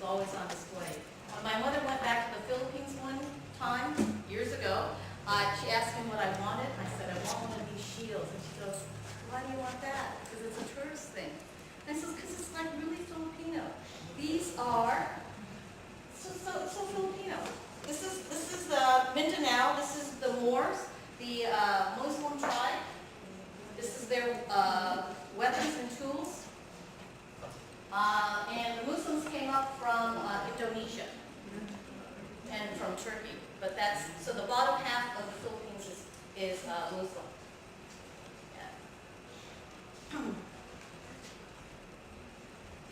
always on display. When my mother went back to the Philippines one time, years ago, she asked me what I wanted. I said, I want one of these shields. And she goes, why do you want that? Because it's a tourist thing. And I said, because it's like really Filipino. These are so Filipino. This is the Mindanao. This is the Moors, the Muslim tribe. This is their weapons and tools. And the Muslims came up from Indonesia and from Turkey. But that's, so the bottom half of the Philippines is Muslim. Yeah.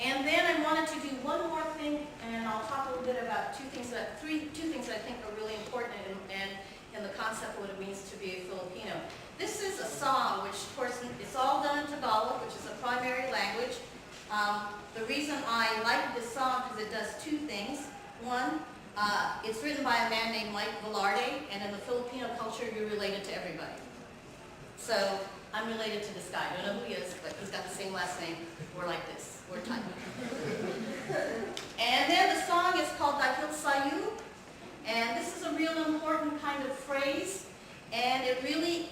And then I wanted to do one more thing, and I'll talk a little bit about two things that I think are really important in the concept of what it means to be a Filipino. This is a song, which of course it's all done in Tagalog, which is a primary language. The reason I like this song is it does two things. One, it's written by a man named Mike Velarde, and in the Filipino culture, you're related to everybody. So I'm related to this guy. I don't know who he is, but he's got the same last name. We're like this. We're tight. And then the song is called Dahil Sayu, and this is a real important kind of phrase, and it really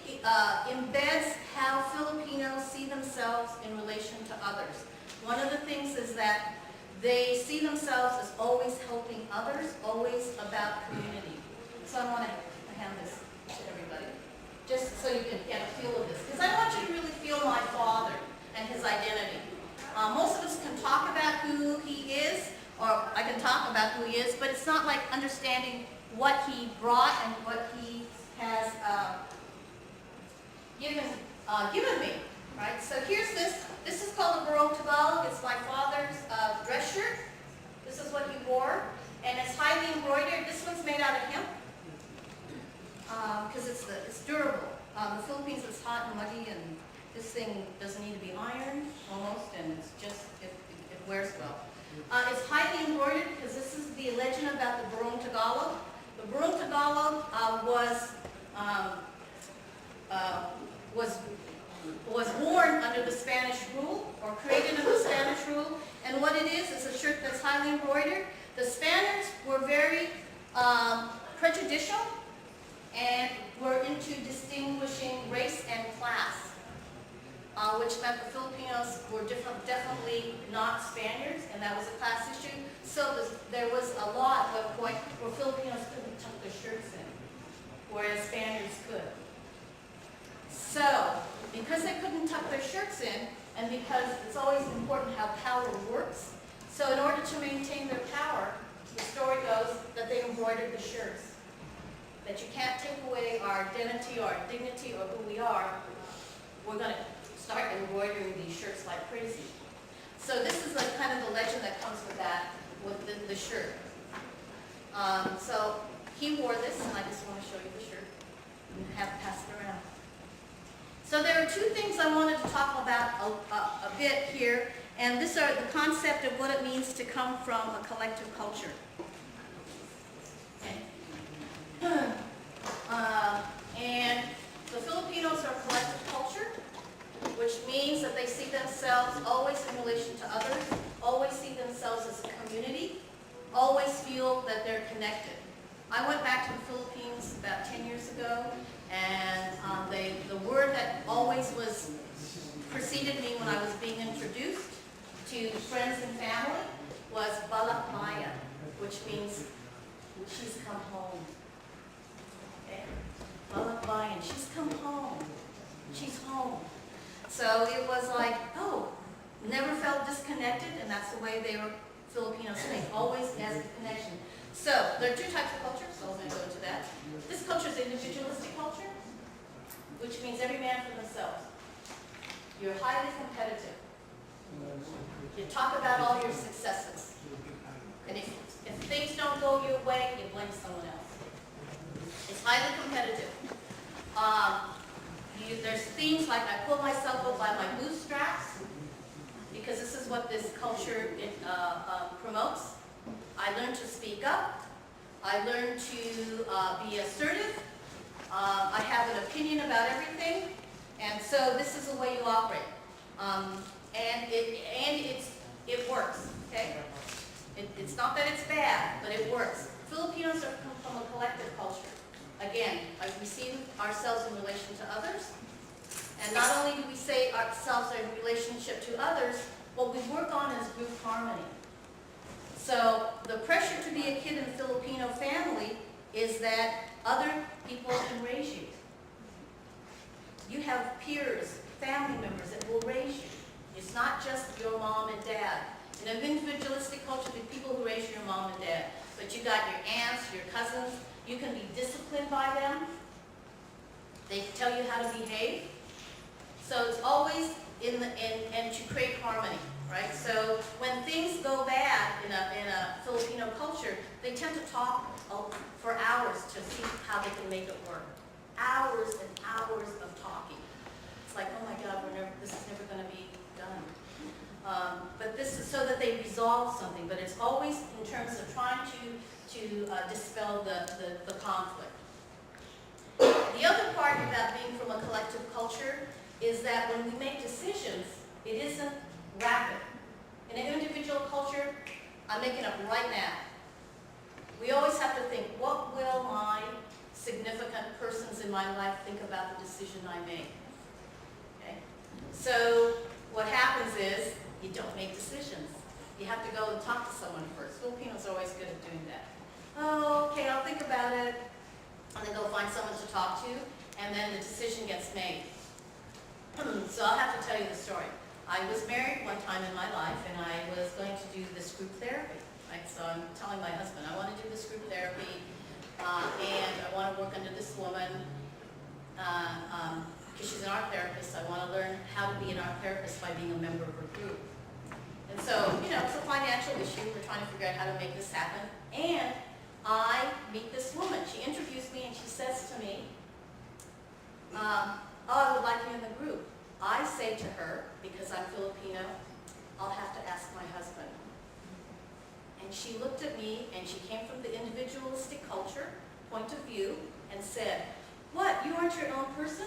embeds how Filipinos see themselves in relation to others. One of the things is that they see themselves as always helping others, always about community. So I want to hand this to everybody, just so you can get a feel of this, because I want you to really feel my father and his identity. Most of us can talk about who he is, or I can talk about who he is, but it's not like understanding what he brought and what he has given me, right? So here's this. This is called a barong tagalog. It's my father's dress shirt. This is what he wore, and it's highly embroidered. This one's made out of hemp because it's durable. The Philippines is hot and muddy, and this thing doesn't need to be ironed almost, and it's just it wears well. It's highly embroidered because this is the legend about the barong tagalog. The barong tagalog was worn under the Spanish rule, or created under the Spanish rule. And what it is a shirt that's highly embroidered. The Spaniards were very prejudicial and were into distinguishing race and class, which meant the Filipinos were definitely not Spaniards, and that was a class issue. So there was a law at one point where Filipinos couldn't tuck their shirts in, whereas Spaniards could. So, because they couldn't tuck their shirts in, and because it's always important how power works, so in order to maintain their power, the story goes that they embroidered the shirts. That you can't take away our identity or our dignity or who we are. We're going to start embroidering these shirts like crazy. So this is kind of the legend that comes with that, with the shirt. So he wore this, and I just want to show you the shirt and pass it around. So there are two things I wanted to talk about a bit here, and these are the concept of what it means to come from a collective culture. Okay. And the Filipinos are a collective culture, which means that they see themselves always in relation to others, always see themselves as a community, always feel that they're connected. I went back to the Philippines about 10 years ago, and the word that always preceded me when I was being introduced to friends and family was balakmaya, which means she's come home. Okay? Balakmaya, she's come home. She's home. So it was like, oh, never felt disconnected, and that's the way they were Filipinos think, always as a connection. So there are two types of culture, so I'm going to go into that. This culture is individualistic culture, which means every man for themselves. You're highly competitive. You talk about all your successes. And if things don't go your way, you blame someone else. It's highly competitive. There's themes like I pull myself up by my bootstraps, because this is what this culture promotes. I learned to speak up. I learned to be assertive. I have an opinion about everything, and so this is the way you operate. And it works. Okay, it's It's not that it's bad, but it works. Filipinos are from a collective culture. Again, we see ourselves in relation to others. And not only do we say ourselves are in relationship to others, what we work on is group harmony. So the pressure to be a kid in a Filipino family is that other people can raise you. You have peers, family members that will raise you. It's not just your mom and dad. In an individualistic culture, the people who raise your mom and dad. But you got your aunts, your cousins. You can be disciplined by them. They tell you how to behave. So it's always and to create harmony, right? So when things go bad in a Filipino culture, they tend to talk for hours to see how they can make it work. Hours and hours of talking. It's like, oh my God, this is never going to be done. But this is so that they resolve something. But it's always in terms of trying to dispel the conflict. The other part about being from a collective culture is that when we make decisions, it isn't rapid. In an individual culture, I'm making up right now. We always have to think, what will my significant persons in my life think about the decision I make? Okay? So what happens is, you don't make decisions. You have to go and talk to someone first. Filipinos are always good at doing that. Oh, okay, I'll think about it. And then go find someone to talk to, and then the decision gets made. So I'll have to tell you the story. I was married one time in my life, and I was going to do this group therapy. Right? So I'm telling my husband, I want to do this group therapy, and I want to work under this woman, because she's an art therapist. I want to learn how to be an art therapist by being a member of her group. And so, it's a financial issue. We're trying to figure out how to make this happen. And I meet this woman. She interviews me, and she says to me, I would like you in the group. I say to her, because I'm Filipino, I'll have to ask my husband. And she looked at me, and she came from the individualistic culture point of view, and said, what, you aren't your own person?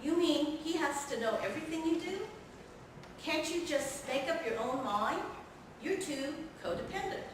You mean he has to know everything you do? Can't you just make up your own mind? You're too codependent.